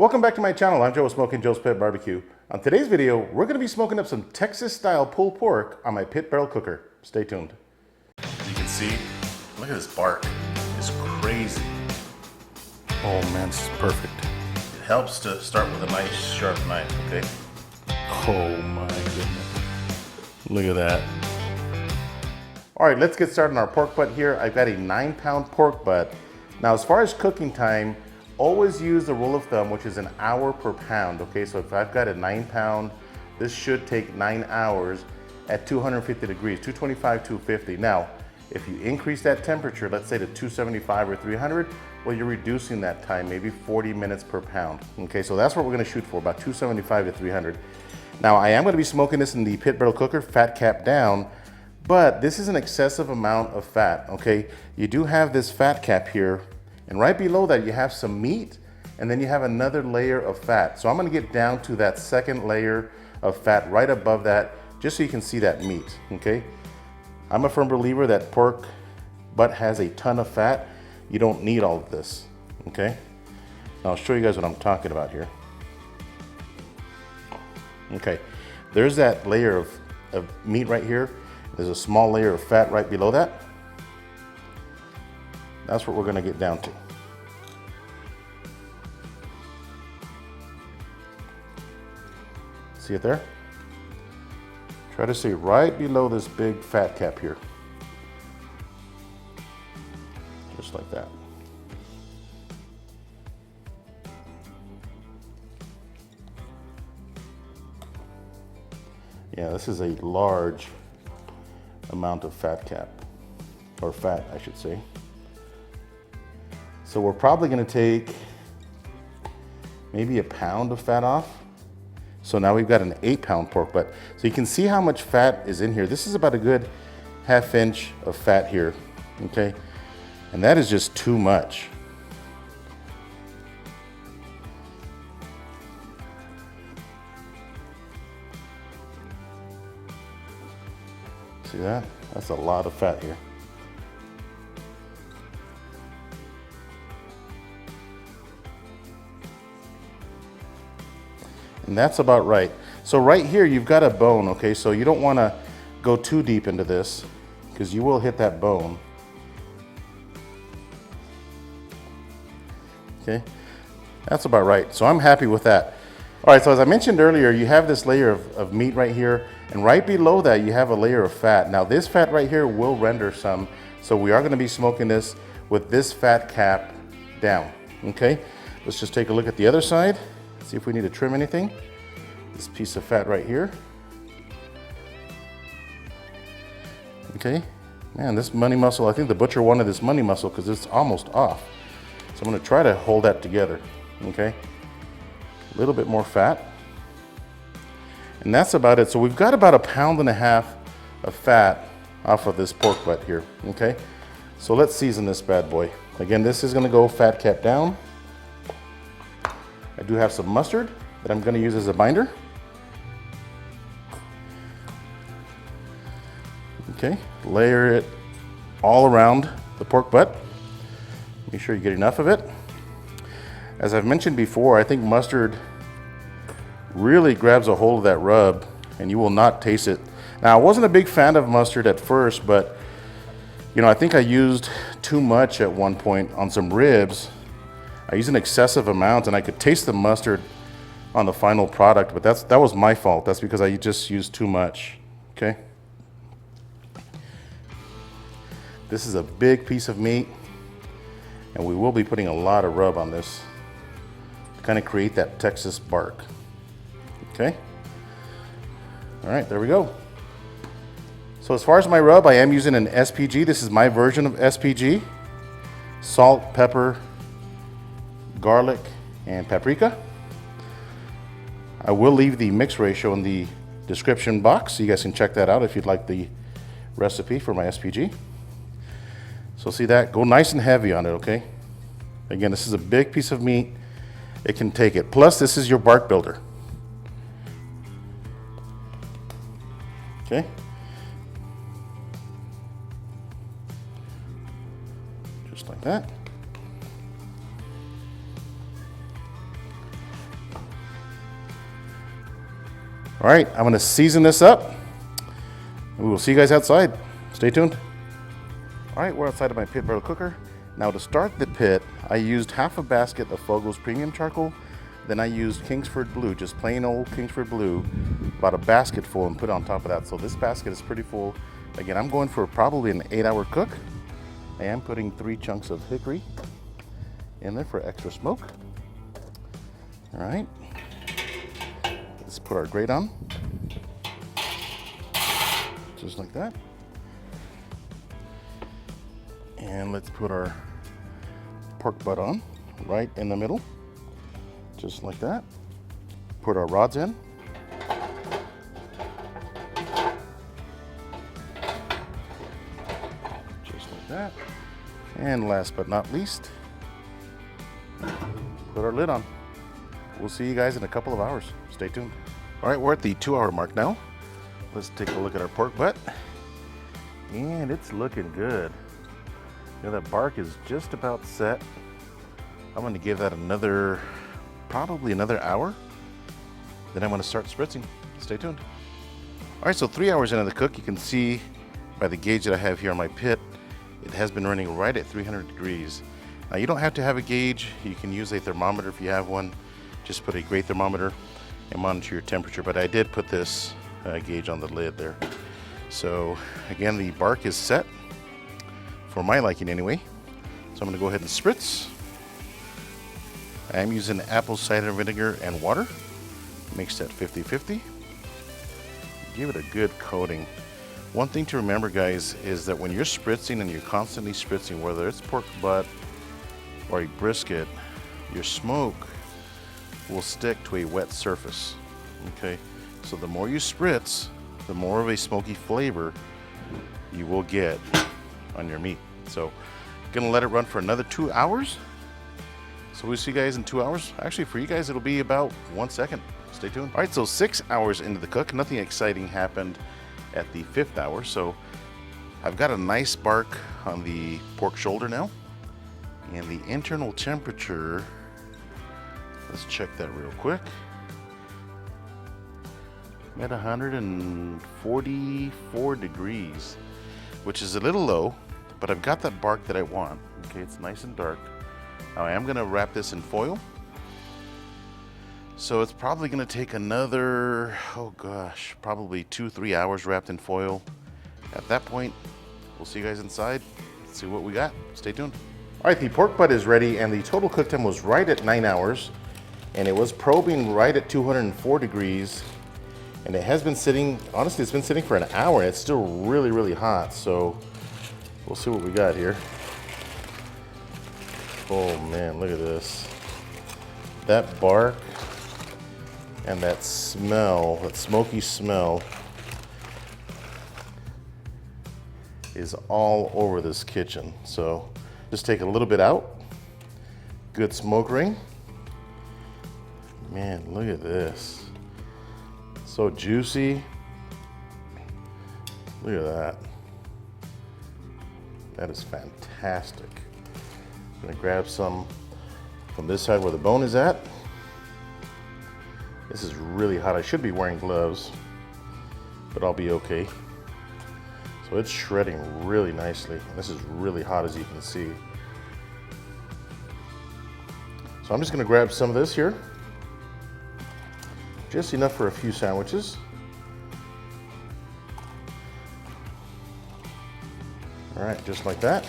Welcome back to my channel. I'm Joe with Smokin Joe's Pit Barbecue. On today's video, we're going to be smoking up some Texas-style pulled pork on my pit barrel cooker. Stay tuned. You can see, look at this bark. It's crazy. Oh man, this is perfect. It helps to start with a nice sharp knife, okay? Oh my goodness. Look at that. All right, let's get started on our pork butt here. I've got a 9-pound pork butt. Now, as far as cooking time, always use the rule of thumb, which is an hour per pound, okay? So if I've got a 9-pound, this should take 9 hours at 250 degrees, 225, 250. Now, if you increase that temperature, let's say to 275 or 300, well, you're reducing that time, maybe 40 minutes per pound. Okay, so that's what we're gonna shoot for, about 275 to 300. Now, I am gonna be smoking this in the pit barrel cooker, fat cap down, but this is an excessive amount of fat, okay? You do have this fat cap here, and right below that, you have some meat, and then you have another layer of fat. So I'm gonna get down to that second layer of fat right above that, just so you can see that meat, okay? I'm a firm believer that pork butt has a ton of fat. You don't need all of this, okay? Now I'll show you guys what I'm talking about here. Okay, there's that layer of meat right here. There's a small layer of fat right below that. That's what we're gonna get down to. See it there? Try to stay right below this big fat cap here. Just like that. Yeah, this is a large amount of fat cap, or fat, I should say. So we're probably gonna take maybe a pound of fat off. So now we've got an 8-pound pork butt. So you can see how much fat is in here. This is about a good ½ inch of fat here, okay? And that is just too much. See that? That's a lot of fat here. And that's about right. So right here, you've got a bone, okay? So you don't wanna go too deep into this because you will hit that bone. Okay, that's about right. So I'm happy with that. All right, so as I mentioned earlier, you have this layer of meat right here, and right below that, you have a layer of fat. Now this fat right here will render some, so we are gonna be smoking this with this fat cap down, okay? Let's just take a look at the other side. See if we need to trim anything. This piece of fat right here. Okay, man, this money muscle, I think the butcher wanted this money muscle because it's almost off. So I'm gonna try to hold that together, okay? A little bit more fat. And that's about it. So we've got about 1.5 pounds of fat off of this pork butt here, okay? So let's season this bad boy. Again, this is gonna go fat cap down. I do have some mustard that I'm going to use as a binder. Okay, layer it all around the pork butt. Make sure you get enough of it. As I've mentioned before, I think mustard really grabs a hold of that rub and you will not taste it. Now, I wasn't a big fan of mustard at first, but you know, I think I used too much at one point on some ribs. I used an excessive amount and I could taste the mustard on the final product, but that was my fault. That's because I just used too much, okay? This is a big piece of meat and we will be putting a lot of rub on this to kind of create that Texas bark, okay? All right, there we go. So as far as my rub, I am using an SPG. This is my version of SPG. Salt, pepper, garlic, and paprika. I will leave the mix ratio in the description box so you guys can check that out if you'd like the recipe for my SPG. So see that? Go nice and heavy on it, okay? Again, this is a big piece of meat. It can take it. Plus, this is your bark builder. Okay? Just like that. All right, I'm gonna season this up. We will see you guys outside. Stay tuned. All right, we're outside of my pit barrel cooker. Now to start the pit, I used half a basket of Fogo's premium charcoal. Then I used Kingsford blue, just plain old Kingsford blue, about a basket full, and put it on top of that. So this basket is pretty full. Again, I'm going for probably an 8-hour cook. I am putting 3 chunks of hickory in there for extra smoke. All right, let's put our grate on, just like that. And let's put our pork butt on, right in the middle, just like that. Put our rods in. Just like that. And last but not least, put our lid on. We'll see you guys in a couple of hours. Stay tuned. All right, we're at the 2-hour mark now. Let's take a look at our pork butt. And it's looking good. You know, that bark is just about set. I'm gonna give that probably another hour. Then I'm gonna start spritzing. Stay tuned. All right, so 3 hours into the cook, you can see by the gauge that I have here on my pit, it has been running right at 300 degrees. Now you don't have to have a gauge. You can use a thermometer if you have one. Just put a grate thermometer and monitor your temperature, but I did put this gauge on the lid there. So again, the bark is set, for my liking anyway. So I'm gonna go ahead and spritz. I'm using apple cider vinegar and water, mixed at 50-50. Give it a good coating. One thing to remember, guys, is that when you're spritzing and you're constantly spritzing, whether it's pork butt or a brisket, your smoke will stick to a wet surface, okay? So the more you spritz, the more of a smoky flavor you will get on your meat. So gonna let it run for another 2 hours. So we'll see you guys in 2 hours. Actually, for you guys, it'll be about 1 second. Stay tuned. All right, so 6 hours into the cook, nothing exciting happened at the 5th hour. So I've got a nice bark on the pork shoulder now, and the internal temperature, let's check that real quick. I'm at 144 degrees, which is a little low, but I've got that bark that I want. Okay, it's nice and dark. Now I am gonna wrap this in foil. So it's probably gonna take another, oh gosh, probably 2-3 hours wrapped in foil. At that point, we'll see you guys inside. Let's see what we got. Stay tuned. All right, the pork butt is ready, and the total cook time was right at 9 hours, and it was probing right at 204 degrees. And it has been sitting, honestly, it's been sitting for an hour, and it's still really, really hot. So we'll see what we got here. Oh man, look at this. That bark and that smell, that smoky smell, is all over this kitchen. So just take a little bit out. Good smoke ring. Man, look at this. So juicy. Look at that. That is fantastic. I'm gonna grab some from this side where the bone is at. This is really hot. I should be wearing gloves, but I'll be okay. So it's shredding really nicely. This is really hot, as you can see. So I'm just gonna grab some of this here. Just enough for a few sandwiches. All right, just like that.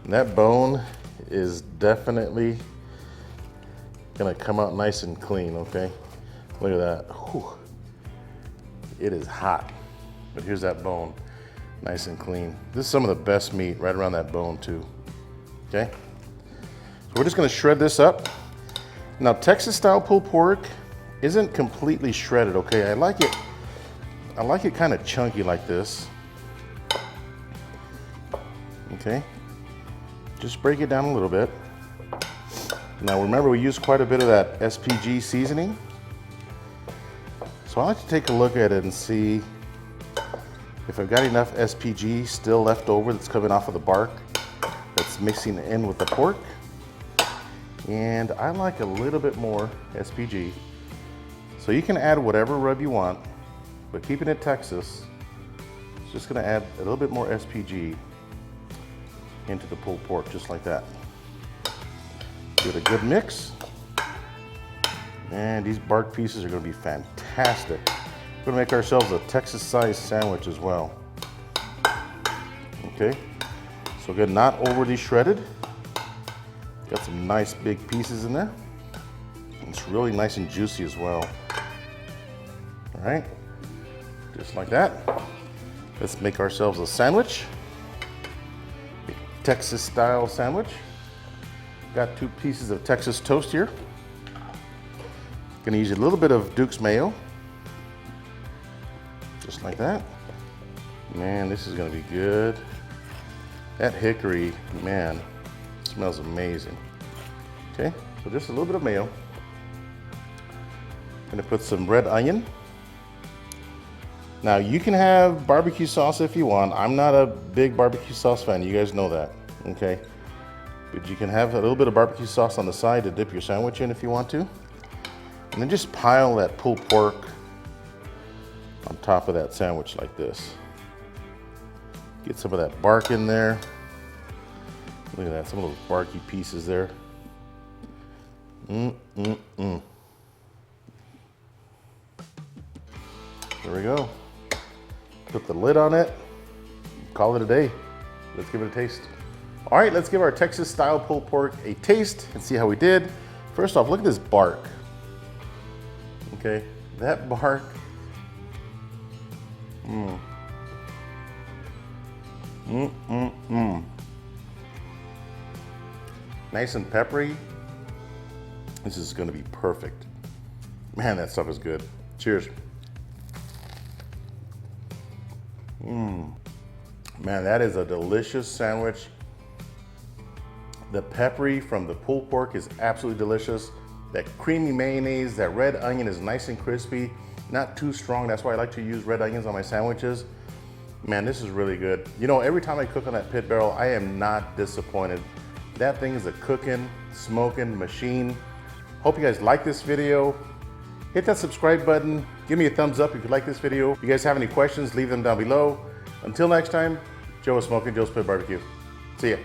And that bone is definitely gonna come out nice and clean, okay? Look at that. Whew. It is hot, but here's that bone, nice and clean. This is some of the best meat right around that bone too, okay? So we're just gonna shred this up. Now, Texas style pulled pork isn't completely shredded, okay? I like it kind of chunky like this. Okay, just break it down a little bit. Now remember, we use quite a bit of that SPG seasoning. So I like to take a look at it and see if I've got enough SPG still left over that's coming off of the bark that's mixing in with the pork. And I like a little bit more SPG So you can add whatever rub you want, but keeping it Texas, it's just gonna add a little bit more SPG into the pulled pork, just like that. Give it a good mix. And these bark pieces are gonna be fantastic. We're gonna make ourselves a Texas-sized sandwich as well. Okay, so good, not overly shredded. Got some nice big pieces in there. It's really nice and juicy as well. All right, just like that. Let's make ourselves a sandwich. A Texas style sandwich. Got 2 pieces of Texas toast here. Gonna use a little bit of Duke's mayo. Just like that. Man, this is gonna be good. That hickory, man, smells amazing. Okay, so just a little bit of mayo. Gonna put some red onion. Now you can have barbecue sauce if you want. I'm not a big barbecue sauce fan, you guys know that, okay? But you can have a little bit of barbecue sauce on the side to dip your sandwich in if you want to. And then just pile that pulled pork on top of that sandwich like this. Get some of that bark in there. Look at that, some of those barky pieces there. There we go. Put the lid on it. Call it a day. Let's give it a taste. All right, let's give our Texas style pulled pork a taste and see how we did. First off, look at this bark. Okay, that bark. Nice and peppery. This is gonna be perfect. Man, that stuff is good. Cheers. Man, that is a delicious sandwich. The peppery from the pulled pork is absolutely delicious. That creamy mayonnaise, that red onion is nice and crispy, not too strong. That's why I like to use red onions on my sandwiches. Man, this is really good. You know, every time I cook on that pit barrel, I am not disappointed. That thing is a cooking, smoking machine. Hope you guys like this video. Hit that subscribe button. Give me a thumbs up if you like this video. If you guys have any questions, leave them down below. Until next time, Joe with Smokin Joe's Pit Barbecue. See ya.